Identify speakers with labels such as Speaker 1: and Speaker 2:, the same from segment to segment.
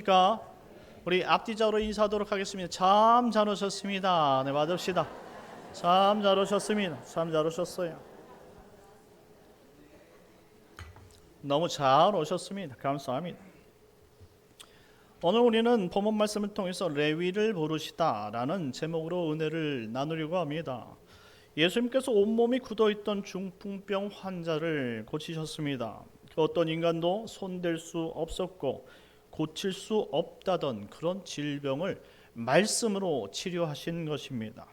Speaker 1: 그러니까 우리 앞뒤자로 인사하도록 하겠습니다. 참 잘 오셨습니다. 네, 받읍시다. 참 잘 오셨습니다. 참 잘 오셨어요. 너무 잘 오셨습니다. 감사합니다. 오늘 우리는 본문 말씀을 통해서 레위를 부르시다라는 제목으로 은혜를 나누려고 합니다. 예수님께서 온몸이 굳어있던 중풍병 환자를 고치셨습니다. 그 어떤 인간도 손댈 수 없었고 고칠 수 없다던 그런 질병을 말씀으로 치료하신 것입니다.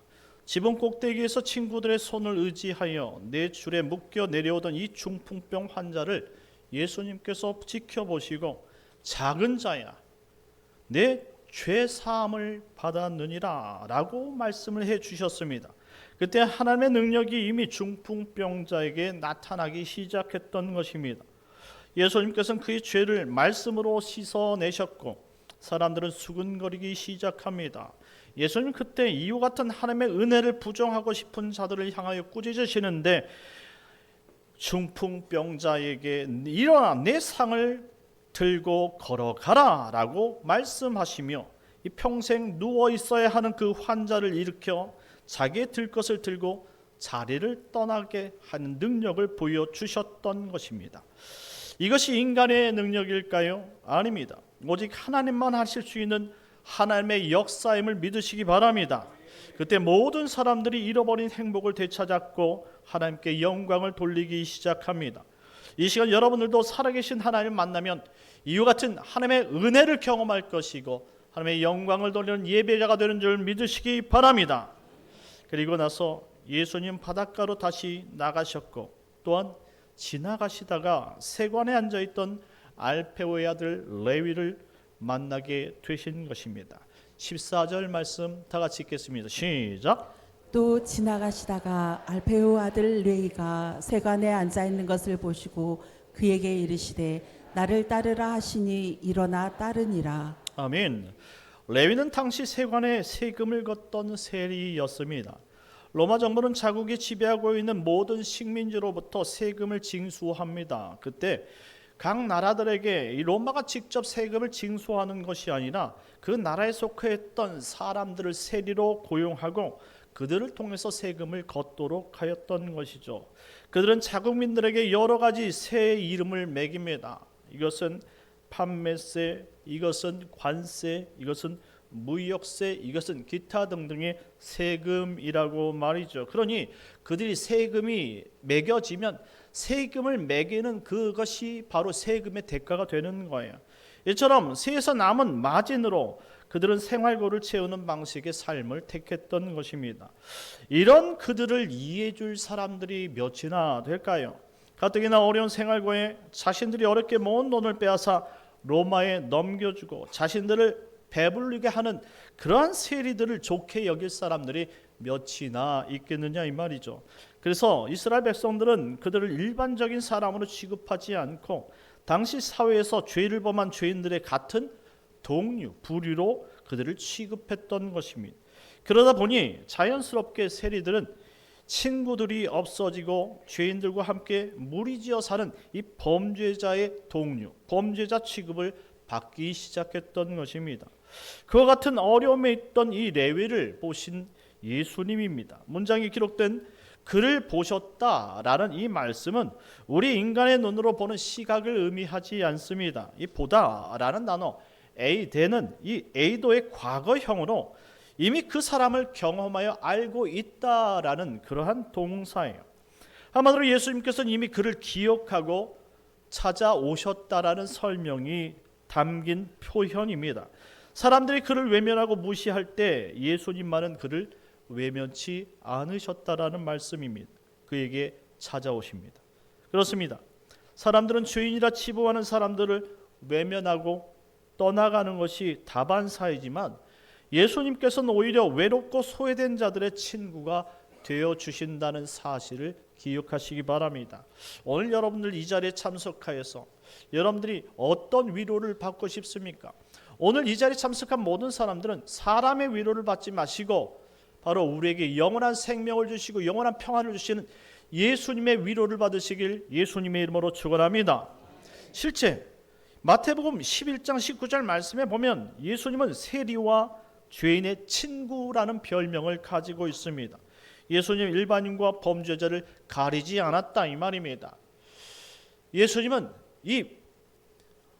Speaker 1: 지붕 꼭대기에서 친구들의 손을 의지하여 내 줄에 묶여 내려오던 이 중풍병 환자를 예수님께서 지켜보시고 작은 자야 내 죄 사함을 받았느니라 라고 말씀을 해주셨습니다. 그때 하나님의 능력이 이미 중풍병자에게 나타나기 시작했던 것입니다. 예수님께서는 그의 죄를 말씀으로 씻어내셨고 사람들은 수근거리기 시작합니다. 예수님 그때 이와 같은 하나님의 은혜를 부정하고 싶은 자들을 향하여 꾸짖으시는데 중풍병자에게 일어나 내 상을 들고 걸어가라 라고 말씀하시며 이 평생 누워 있어야 하는 그 환자를 일으켜 자기의 들 것을 들고 자리를 떠나게 하는 능력을 보여주셨던 것입니다. 이것이 인간의 능력일까요? 아닙니다. 오직 하나님만 하실 수 있는 하나님의 역사임을 믿으시기 바랍니다. 그때 모든 사람들이 잃어버린 행복을 되찾았고 하나님께 영광을 돌리기 시작합니다. 이 시간 여러분들도 살아계신 하나님을 만나면 이와 같은 하나님의 은혜를 경험할 것이고 하나님의 영광을 돌리는 예배자가 되는 줄 믿으시기 바랍니다. 그리고 나서 예수님 바닷가로 다시 나가셨고 또한 지나가시다가 세관에 앉아있던 알페오의 아들 레위를 만나게 되신 것입니다. 14절 말씀 다 같이 읽겠습니다. 시작.
Speaker 2: 또 지나가시다가 알페오 아들 레위가 세관에 앉아 있는 것을 보시고 그에게 이르시되 나를 따르라 하시니 일어나 따르니라.
Speaker 1: 아멘. 레위는 당시 세관에 세금을 걷던 세리였습니다. 로마 정부는 자국이 지배하고 있는 모든 식민지로부터 세금을 징수합니다. 그때 각 나라들에게 이 로마가 직접 세금을 징수하는 것이 아니라 그 나라에 속했던 사람들을 세리로 고용하고 그들을 통해서 세금을 걷도록 하였던 것이죠. 그들은 자국민들에게 여러 가지 세 이름을 매깁니다. 이것은 판매세, 이것은 관세, 이것은 무역세, 이것은 기타 등등의 세금이라고 말이죠. 그러니 그들이 세금이 매겨지면 세금을 매기는 그것이 바로 세금의 대가가 되는 거예요. 이처럼 세에서 남은 마진으로 그들은 생활고를 채우는 방식의 삶을 택했던 것입니다. 이런 그들을 이해해 줄 사람들이 몇이나 될까요? 가뜩이나 어려운 생활고에 자신들이 어렵게 모은 돈을 빼앗아 로마에 넘겨주고 자신들을 배불리게 하는 그러한 세리들을 좋게 여길 사람들이 몇이나 있겠느냐 이 말이죠. 그래서 이스라엘 백성들은 그들을 일반적인 사람으로 취급하지 않고 당시 사회에서 죄를 범한 죄인들의 같은 동류, 부류로 그들을 취급했던 것입니다. 그러다 보니 자연스럽게 세리들은 친구들이 없어지고 죄인들과 함께 무리지어 사는 이 범죄자의 동류, 범죄자 취급을 받기 시작했던 것입니다. 그와 같은 어려움에 있던 이 레위를 보신 예수님입니다. 문장에 기록된 그를 보셨다라는 이 말씀은 우리 인간의 눈으로 보는 시각을 의미하지 않습니다. 이 보다라는 단어 에이데는 이 에이도의 과거형으로 이미 그 사람을 경험하여 알고 있다라는 그러한 동사예요. 한마디로 예수님께서는 이미 그를 기억하고 찾아오셨다라는 설명이 담긴 표현입니다. 사람들이 그를 외면하고 무시할 때 예수님만은 그를 외면치 않으셨다라는 말씀입니다. 그에게 찾아오십니다. 그렇습니다. 사람들은 죄인이라 치부하는 사람들을 외면하고 떠나가는 것이 다반사이지만 예수님께서는 오히려 외롭고 소외된 자들의 친구가 되어주신다는 사실을 기억하시기 바랍니다. 오늘 여러분들 이 자리에 참석하여서 여러분들이 어떤 위로를 받고 싶습니까? 오늘 이 자리에 참석한 모든 사람들은 사람의 위로를 받지 마시고 바로 우리에게 영원한 생명을 주시고 영원한 평안을 주시는 예수님의 위로를 받으시길 예수님의 이름으로 축원합니다. 실제 마태복음 11장 19절 말씀에 보면 예수님은 세리와 죄인의 친구라는 별명을 가지고 있습니다. 예수님 일반인과 범죄자를 가리지 않았다 이 말입니다. 예수님은 이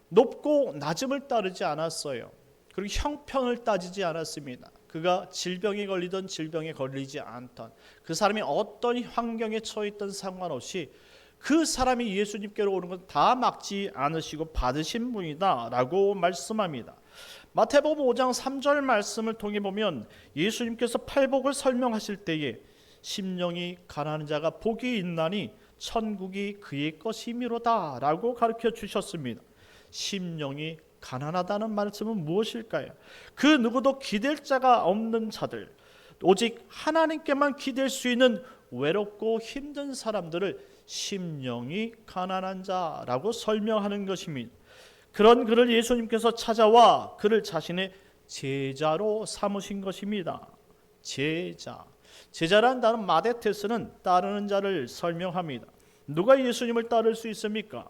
Speaker 1: 높고 낮음을 따르지 않았어요. 그리고 형편을 따지지 않았습니다. 그가 질병에 걸리던 질병에 걸리지 않던, 그 사람이 어떤 환경에 처했던 상관없이 그 사람이 예수님께로 오는 건 다 막지 않으시고 받으신 분이다 라고 말씀합니다. 마태복음 5장 3절 말씀을 통해 보면 예수님께서 팔복을 설명하실 때에 심령이 가난한 자가 복이 있나니 천국이 그의 것이미로다 라고 가르쳐 주셨습니다. 심령이 가난하다는 말씀은 무엇일까요? 그 누구도 기댈 자가 없는 자들, 오직 하나님께만 기댈 수 있는 외롭고 힘든 사람들을 심령이 가난한 자라고 설명하는 것입니다. 그런 그를 예수님께서 찾아와 그를 자신의 제자로 삼으신 것입니다. 제자라는 단어 마데테스는 따르는 자를 설명합니다. 누가 예수님을 따를 수 있습니까?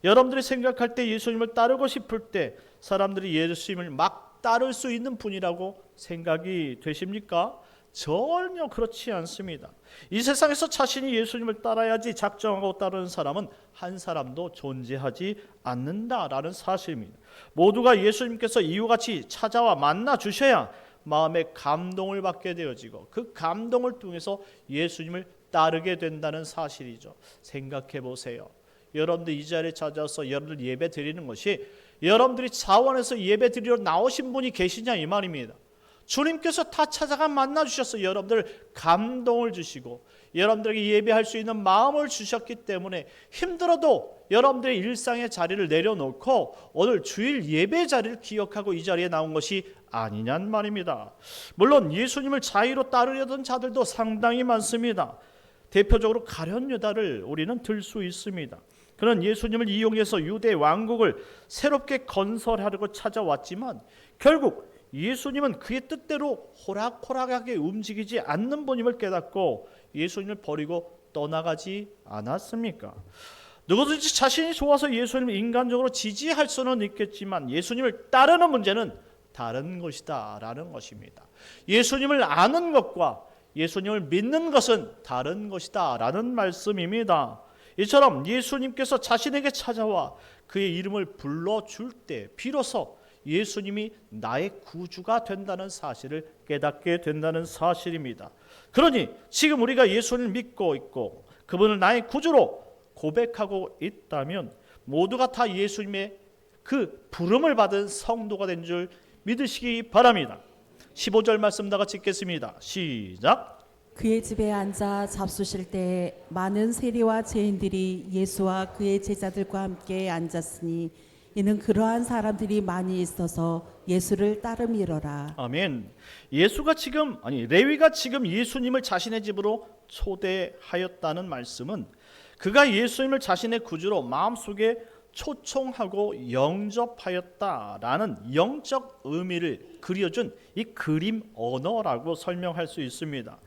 Speaker 1: 여러분들이 생각할 때 예수님을 따르고 싶을 때 사람들이 예수님을 막 따를 수 있는 분이라고 생각이 되십니까? 전혀 그렇지 않습니다. 이 세상에서 자신이 예수님을 따라야지 작정하고 따르는 사람은 한 사람도 존재하지 않는다라는 사실입니다. 모두가 예수님께서 이와같이 찾아와 만나 주셔야 마음에 감동을 받게 되어지고 그 감동을 통해서 예수님을 따르게 된다는 사실이죠. 생각해 보세요. 여러분들 이 자리에 찾아서 여러분들 예배 드리는 것이 여러분들이 자원해서 예배 드리러 나오신 분이 계시냐 이 말입니다. 주님께서 다 찾아가 만나 주셔서 여러분들 감동을 주시고 여러분들에게 예배할 수 있는 마음을 주셨기 때문에 힘들어도 여러분들의 일상의 자리를 내려놓고 오늘 주일 예배 자리를 기억하고 이 자리에 나온 것이 아니냔 말입니다. 물론 예수님을 자의로 따르려던 자들도 상당히 많습니다. 대표적으로 가룟 유다를 우리는 들 수 있습니다. 그는 예수님을 이용해서 유대 왕국을 새롭게 건설하려고 찾아왔지만 결국 예수님은 그의 뜻대로 호락호락하게 움직이지 않는 분임을 깨닫고 예수님을 버리고 떠나가지 않았습니까? 누구든지 자신이 좋아서 예수님을 인간적으로 지지할 수는 있겠지만 예수님을 따르는 문제는 다른 것이다 라는 것입니다. 예수님을 아는 것과 예수님을 믿는 것은 다른 것이다 라는 말씀입니다. 이처럼 예수님께서 자신에게 찾아와 그의 이름을 불러줄 때 비로소 예수님이 나의 구주가 된다는 사실을 깨닫게 된다는 사실입니다. 그러니 지금 우리가 예수님을 믿고 있고 그분을 나의 구주로 고백하고 있다면 모두가 다 예수님의 그 부름을 받은 성도가 된 줄 믿으시기 바랍니다. 15절 말씀 다 같이 읽겠습니다. 시작.
Speaker 2: 그의 집에 앉아 잡수실 때 많은 세리와 죄인들이 예수와 그의 제자들과 함께 앉았으니 이는 그러한 사람들이 많이 있어서 예수를 따름이러라.
Speaker 1: 아멘. 레위가 지금 예수님을 자신의 집으로 초대하였다는 말씀은 그가 예수님을 자신의 구주로 마음속에 초청하고 영접하였다라는 영적 의미를 그려준 이 그림 언어라고 설명할 수 있습니다.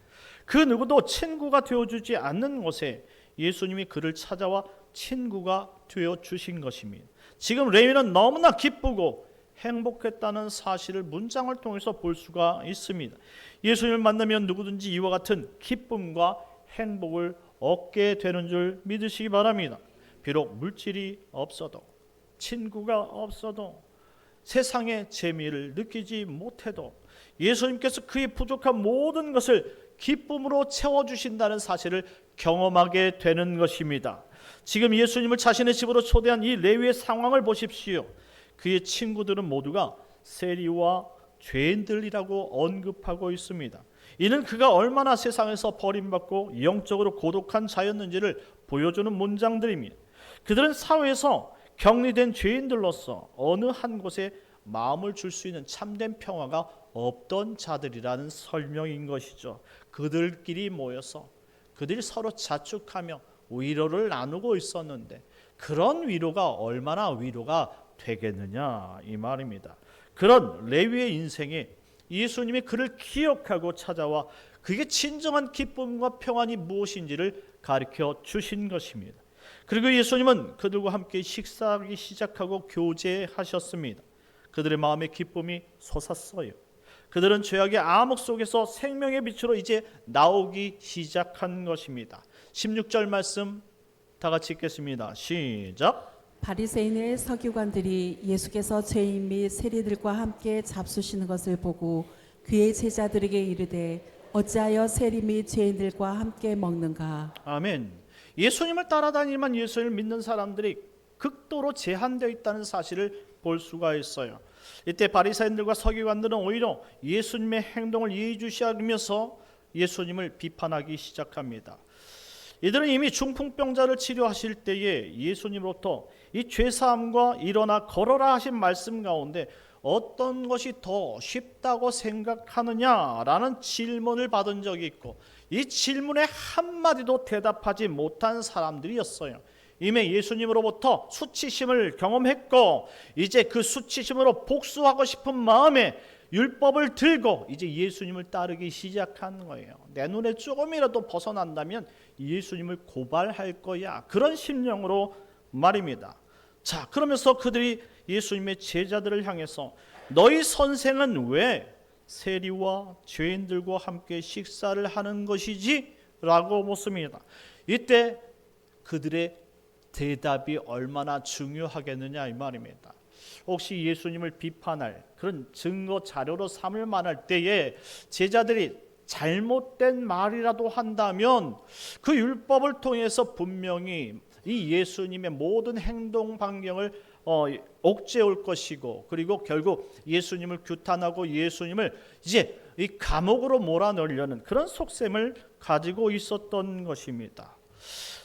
Speaker 1: 그 누구도 친구가 되어주지 않는 곳에 예수님이 그를 찾아와 친구가 되어주신 것입니다. 지금 레위는 너무나 기쁘고 행복했다는 사실을 문장을 통해서 볼 수가 있습니다. 예수님을 만나면 누구든지 이와 같은 기쁨과 행복을 얻게 되는 줄 믿으시기 바랍니다. 비록 물질이 없어도 친구가 없어도 세상의 재미를 느끼지 못해도 예수님께서 그의 부족한 모든 것을 기쁨으로 채워주신다는 사실을 경험하게 되는 것입니다. 지금 예수님을 자신의 집으로 초대한 이 레위의 상황을 보십시오. 그의 친구들은 모두가 세리와 죄인들이라고 언급하고 있습니다. 이는 그가 얼마나 세상에서 버림받고 영적으로 고독한 자였는지를 보여주는 문장들입니다. 그들은 사회에서 격리된 죄인들로서 어느 한 곳에 마음을 줄 수 있는 참된 평화가 없던 자들이라는 설명인 것이죠. 그들끼리 모여서 그들이 서로 자축하며 위로를 나누고 있었는데 그런 위로가 얼마나 위로가 되겠느냐 이 말입니다. 그런 레위의 인생에 예수님이 그를 기억하고 찾아와 그게 진정한 기쁨과 평안이 무엇인지를 가르쳐 주신 것입니다. 그리고 예수님은 그들과 함께 식사하기 시작하고 교제하셨습니다. 그들의 마음에 기쁨이 솟았어요. 그들은 죄악의 암흑 속에서 생명의 빛으로 이제 나오기 시작한 것입니다. 16절 말씀 다 같이 읽겠습니다. 시작.
Speaker 2: 바리새인의 서기관들이 예수께서 죄인 및 세리들과 함께 잡수시는 것을 보고 그의 제자들에게 이르되 어찌하여 세리 및 죄인들과 함께 먹는가.
Speaker 1: 아멘. 예수님을 따라다니만 예수를 믿는 사람들이 극도로 제한되어 있다는 사실을 볼 수가 있어요. 이때 바리새인들과 서기관들은 오히려 예수님의 행동을 예의주시하면서 예수님을 비판하기 시작합니다. 이들은 이미 중풍병자를 치료하실 때에 예수님으로부터 이 죄사함과 일어나 걸어라 하신 말씀 가운데 어떤 것이 더 쉽다고 생각하느냐라는 질문을 받은 적이 있고, 이 질문에 한마디도 대답하지 못한 사람들이었어요. 이미 예수님으로부터 수치심을 경험했고 이제 그 수치심으로 복수하고 싶은 마음에 율법을 들고 이제 예수님을 따르기 시작한 거예요. 내 눈에 조금이라도 벗어난다면 예수님을 고발할 거야, 그런 심령으로 말입니다. 자, 그러면서 그들이 예수님의 제자들을 향해서 너희 선생은 왜 세리와 죄인들과 함께 식사를 하는 것이지? 라고 묻습니다. 이때 그들의 대답이 얼마나 중요하겠느냐 이 말입니다. 혹시 예수님을 비판할 그런 증거 자료로 삼을 만할 때에 제자들이 잘못된 말이라도 한다면 그 율법을 통해서 분명히 이 예수님의 모든 행동 반경을 옥죄올 것이고, 그리고 결국 예수님을 규탄하고 예수님을 이제 이 감옥으로 몰아넣으려는 그런 속셈을 가지고 있었던 것입니다.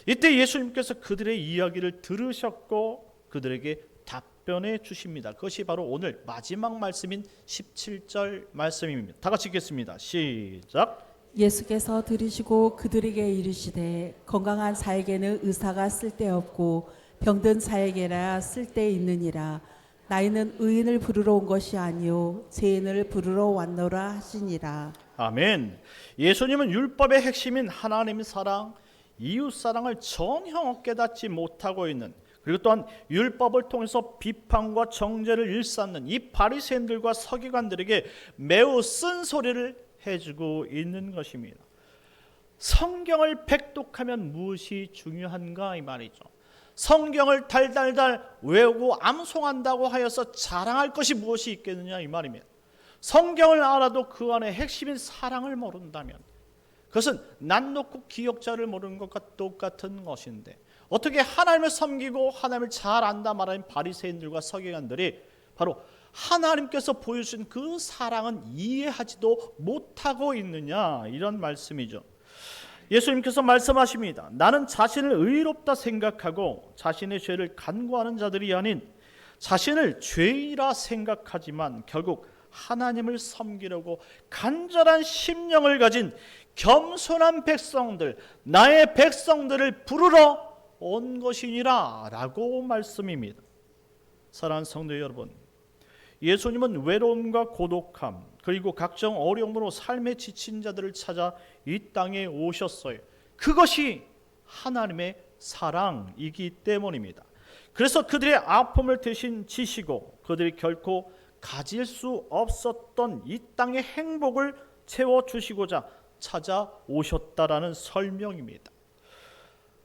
Speaker 1: 이때 예수님께서 그들의 이야기를 들으셨고 그들에게 답변해 주십니다. 그것이 바로 오늘 마지막 말씀인 17절 말씀입니다. 다 같이 읽겠습니다. 시작.
Speaker 2: 예수께서 들으시고 그들에게 이르시되 건강한 자에게는 의사가 쓸데없고 병든 자에게라 쓸데있느니라. 나이는 의인을 부르러 온 것이 아니요 죄인을 부르러 왔노라 하시니라.
Speaker 1: 아멘. 예수님은 율법의 핵심인 하나님의 사랑, 이웃 사랑을 전혀 깨닫지 못하고 있는, 그리고 또한 율법을 통해서 비판과 정죄를 일삼는 이 바리새인들과 서기관들에게 매우 쓴소리를 해주고 있는 것입니다. 성경을 백독하면 무엇이 중요한가 이 말이죠. 성경을 달달달 외우고 암송한다고 하여서 자랑할 것이 무엇이 있겠느냐 이 말입니다. 성경을 알아도 그 안에 핵심인 사랑을 모른다면 그것은 난 놓고 기억자를 모르는 것과 똑같은 것인데, 어떻게 하나님을 섬기고 하나님을 잘 안다 말하는 바리새인들과 서기관들이 바로 하나님께서 보여주신 그 사랑은 이해하지도 못하고 있느냐, 이런 말씀이죠. 예수님께서 말씀하십니다. 나는 자신을 의롭다 생각하고 자신의 죄를 간구하는 자들이 아닌 자신을 죄인이라 생각하지만 결국 하나님을 섬기려고 간절한 심령을 가진 겸손한 백성들, 나의 백성들을 부르러 온 것이니라 라고 말씀입니다. 사랑하는 성도 여러분, 예수님은 외로움과 고독함 그리고 각종 어려움으로 삶에 지친 자들을 찾아 이 땅에 오셨어요. 그것이 하나님의 사랑이기 때문입니다. 그래서 그들의 아픔을 대신 지시고 그들이 결코 가질 수 없었던 이 땅의 행복을 채워주시고자 찾아오셨다라는 설명입니다.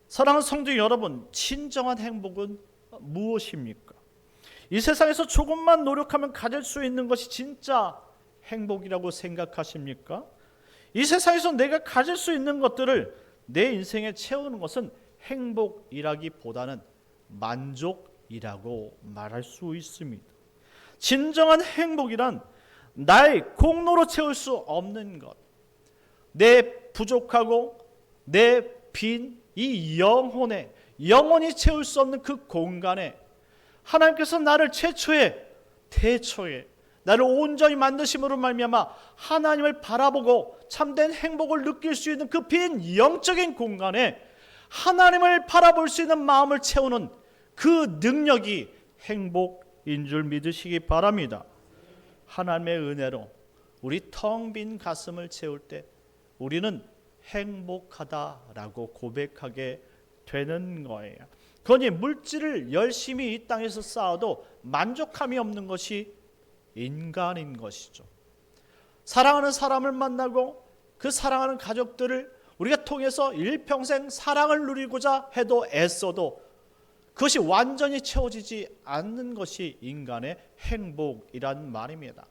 Speaker 1: 사랑하는 성도 여러분, 진정한 행복은 무엇입니까? 이 세상에서 조금만 노력하면 가질 수 있는 것이 진짜 행복이라고 생각하십니까? 이 세상에서 내가 가질 수 있는 것들을 내 인생에 채우는 것은 행복이라기보다는 만족이라고 말할 수 있습니다. 진정한 행복이란 나의 공로로 채울 수 없는 것, 내 부족하고 내 빈 이 영혼에 영원히 채울 수 없는 그 공간에 하나님께서 나를 최초에 태초에 나를 온전히 만드심으로 말미암아 하나님을 바라보고 참된 행복을 느낄 수 있는 그 빈 영적인 공간에 하나님을 바라볼 수 있는 마음을 채우는 그 능력이 행복인 줄 믿으시기 바랍니다. 하나님의 은혜로 우리 텅 빈 가슴을 채울 때 우리는 행복하다라고 고백하게 되는 거예요. 그러니 물질을 열심히 이 땅에서 쌓아도 만족함이 없는 것이 인간인 것이죠. 사랑하는 사람을 만나고 그 사랑하는 가족들을 우리가 통해서 일평생 사랑을 누리고자 해도 애써도 그것이 완전히 채워지지 않는 것이 인간의 행복이란 말입니다.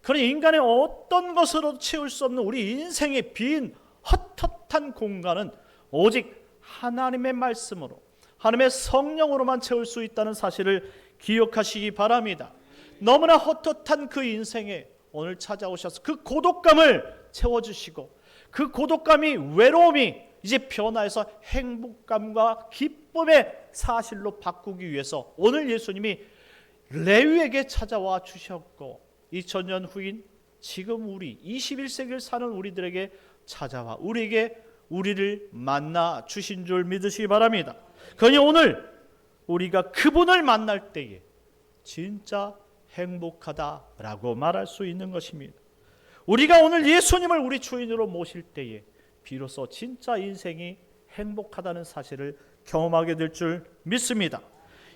Speaker 1: 그러니 인간의 어떤 것으로도 채울 수 없는 우리 인생의 빈 헛헛한 공간은 오직 하나님의 말씀으로, 하나님의 성령으로만 채울 수 있다는 사실을 기억하시기 바랍니다. 너무나 헛헛한 그 인생에 오늘 찾아오셔서 그 고독감을 채워주시고 그 고독감이, 외로움이 이제 변화해서 행복감과 기쁨의 사실로 바꾸기 위해서 오늘 예수님이 레위에게 찾아와 주셨고 2000년 후인 지금 우리 21세기를 사는 우리들에게 찾아와 우리를 만나 주신 줄 믿으시기 바랍니다. 그러니 오늘 우리가 그분을 만날 때에 진짜 행복하다라고 말할 수 있는 것입니다. 우리가 오늘 예수님을 우리 주인으로 모실 때에 비로소 진짜 인생이 행복하다는 사실을 경험하게 될 줄 믿습니다.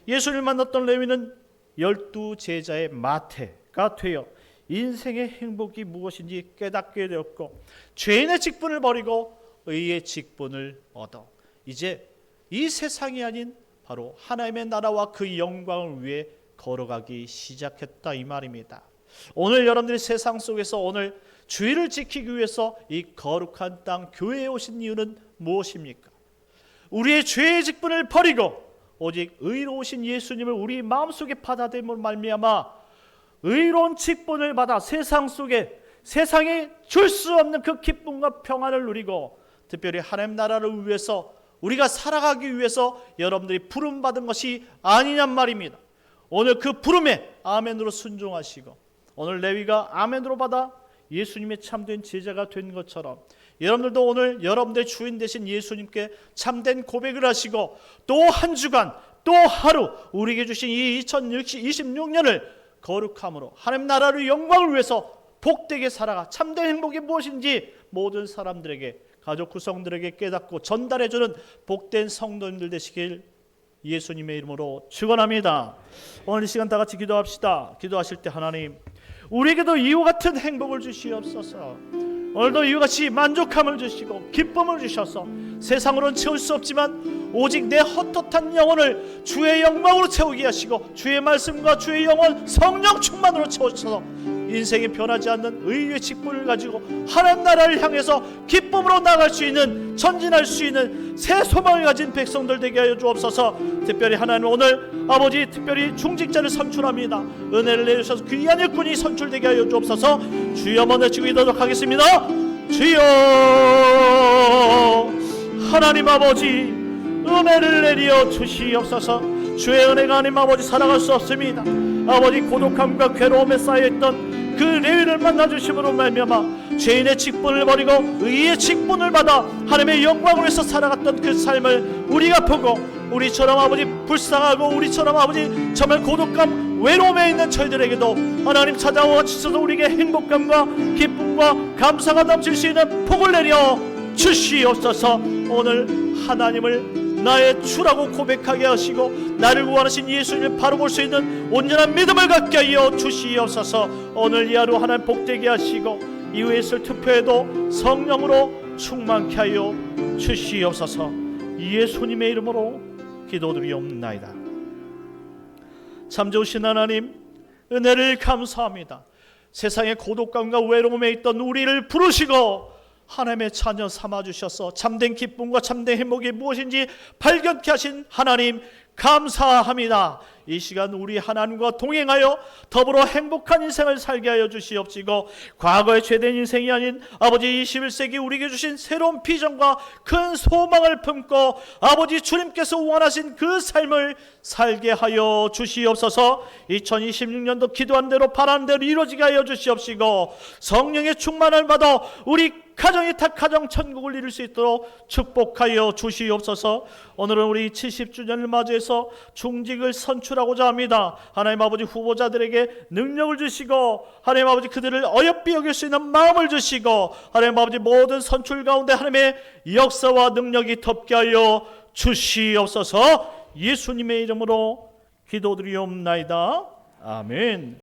Speaker 1: 예수님을 만났던 레위는 12제자의 마태가 되어 인생의 행복이 무엇인지 깨닫게 되었고 죄인의 직분을 버리고 의의 직분을 얻어 이제 이 세상이 아닌 바로 하나님의 나라와 그 영광을 위해 걸어가기 시작했다 이 말입니다. 오늘 여러분들이 세상 속에서 오늘 주의를 지키기 위해서 이 거룩한 땅 교회에 오신 이유는 무엇입니까? 우리의 죄의 직분을 버리고 오직 의로우신 예수님을 우리 마음속에 받아들임으로 말미암아 의로운 직분을 받아 세상 속에 세상이 줄 수 없는 그 기쁨과 평안을 누리고 특별히 하나님 나라를 위해서 우리가 살아가기 위해서 여러분들이 부름받은 것이 아니냔 말입니다. 오늘 그 부름에 아멘으로 순종하시고 오늘 레위가 아멘으로 받아 예수님의 참된 제자가 된 것처럼 여러분들도 오늘 여러분들의 주인 되신 예수님께 참된 고백을 하시고 또 한 주간 또 하루 우리에게 주신 이 2026년을 거룩함으로 하나님 나라의 영광을 위해서 복되게 살아가 참된 행복이 무엇인지 모든 사람들에게 가족 구성들에게 깨닫고 전달해주는 복된 성도님들 되시길 예수님의 이름으로 축원합니다. 오늘 이 시간 다 같이 기도합시다. 기도하실 때 하나님 우리에게도 이와 같은 행복을 주시옵소서. 오늘도 이와 같이 만족함을 주시고 기쁨을 주셔서 세상으로는 채울 수 없지만 오직 내 헛헛한 영혼을 주의 영광으로 채우게 하시고 주의 말씀과 주의 영혼 성령 충만으로 채우셔서 인생이 변하지 않는 의의 직분을 가지고 하나님 나라를 향해서 기쁨으로 나갈 수 있는 전진할 수 있는 새 소망을 가진 백성들 되게 하여 주옵소서. 특별히 하나님 오늘 아버지 특별히 중직자를 선출합니다. 은혜를 내주셔서 귀한 일꾼이 선출되게 하여 주옵소서. 주여 먼저 지고 기도하도록 하겠습니다. 주여 하나님 아버지 은혜를 내려 주시옵소서. 주의 은혜가 아님 아버지 살아갈 수 없습니다. 아버지 고독함과 괴로움에 쌓여있던 그 레위를 만나주심으로 말미암아 죄인의 직분을 버리고 의의 직분을 받아 하나님의 영광을 위해서 살아갔던 그 삶을 우리가 보고 우리처럼 아버지 불쌍하고 우리처럼 아버지 정말 고독감 외로움에 있는 저희들에게도 하나님 찾아와 주셔서 우리에게 행복감과 기쁨과 감사가 넘칠 수 있는 복을 내려 주시옵소서. 오늘 하나님을 나의 주라고 고백하게 하시고 나를 구원하신 예수님을 바로 볼 수 있는 온전한 믿음을 갖게 하여 주시옵소서. 오늘 이 하루 하나님 복되게 하시고 이후에 있을 투표에도 성령으로 충만케 하여 주시옵소서. 예수님의 이름으로 기도드리옵나이다. 참 좋으신 하나님 은혜를 감사합니다. 세상의 고독감과 외로움에 있던 우리를 부르시고 하나님의 자녀 삼아주셔서 참된 기쁨과 참된 행복이 무엇인지 발견케 하신 하나님 감사합니다. 이 시간 우리 하나님과 동행하여 더불어 행복한 인생을 살게 하여 주시옵시고 과거의 죄된 인생이 아닌 아버지 21세기 우리에게 주신 새로운 비전과 큰 소망을 품고 아버지 주님께서 원하신 그 삶을 살게 하여 주시옵소서. 2026년도 기도한 대로 바라는 대로 이루어지게 하여 주시옵시고 성령의 충만을 받아 우리 가정이 다 가정 천국을 이룰 수 있도록 축복하여 주시옵소서. 오늘은 우리 70주년을 맞이해서 중직을 선출하고자 합니다. 하나님 아버지 후보자들에게 능력을 주시고 하나님 아버지 그들을 어여삐 여길 수 있는 마음을 주시고 하나님 아버지 모든 선출 가운데 하나님의 역사와 능력이 덮게 하여 주시옵소서. 예수님의 이름으로 기도드리옵나이다. 아멘.